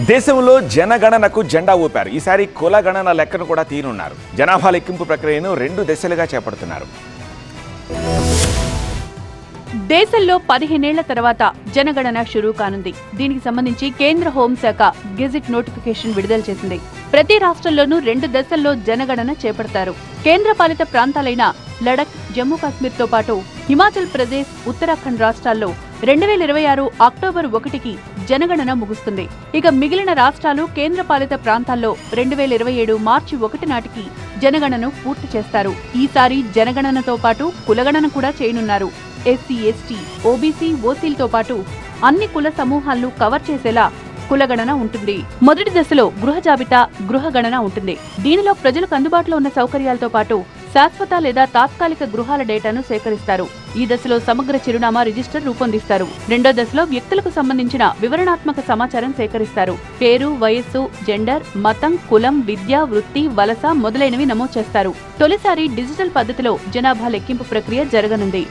దేశంలో జనగణనకు జెండా ఊపారు. ఈసారి కుల గణన లెక్కను కూడా తీయనున్నారు. జనాభా లెక్కింపు ప్రక్రియను 2 దశలుగా చేపడుతున్నారు. దేశంలో 15 ఏళ్ల తర్వాత జనగణన షురూ కానుంది. దీనికి సంబంధించి కేంద్ర హోంశాఖ గెజిట్ నోటిఫికేషన్ విడుదల చేసింది. ప్రతి రాష్ట్రంలోనూ 2 దశల్లో జనగణన చేపడతారు. కేంద్ర పాలిత ప్రాంతాలైన లడఖ్, జమ్మూ కాశ్మీర్తో పాటు హిమాచల్ ప్రదేశ్, ఉత్తరాఖండ్ రాష్ట్రాల్లో 2026 అక్టోబర్ 1కి జనగణన ముగుస్తుంది. ఇక మిగిలిన రాష్ట్రాలు, కేంద్ర పాలిత ప్రాంతాల్లో 2027 మార్చి 1 నాటికి జనగణను పూర్తి చేస్తారు. ఈసారి జనగణనతో పాటు కులగణన కూడా చేయనున్నారు. ఎస్సీ, ఎస్టీ, ఓబీసీ, ఓసీలతో పాటు అన్ని కుల సమూహాలను కవర్ చేసేలా కులగణన ఉంటుంది. మొదటి దశలో గృహ జాబితా, గృహ గణన ఉంటుంది. దీనిలో ప్రజలకు అందుబాటులో ఉన్న సౌకర్యాలతో పాటు శాశ్వత లేదా తాత్కాలిక గృహాల డేటాను సేకరిస్తారు. ఈ దశలో సమగ్ర చిరునామా రిజిస్టర్ రూపొందిస్తారు. రెండో దశలో వ్యక్తులకు సంబంధించిన వివరణాత్మక సమాచారం సేకరిస్తారు. పేరు, వయస్సు, జెండర్, మతం, కులం, విద్య, వృత్తి, వలస మొదలైనవి నమోదు చేస్తారు. తొలిసారి డిజిటల్ పద్ధతిలో జనాభా లెక్కింపు ప్రక్రియ జరగనుంది.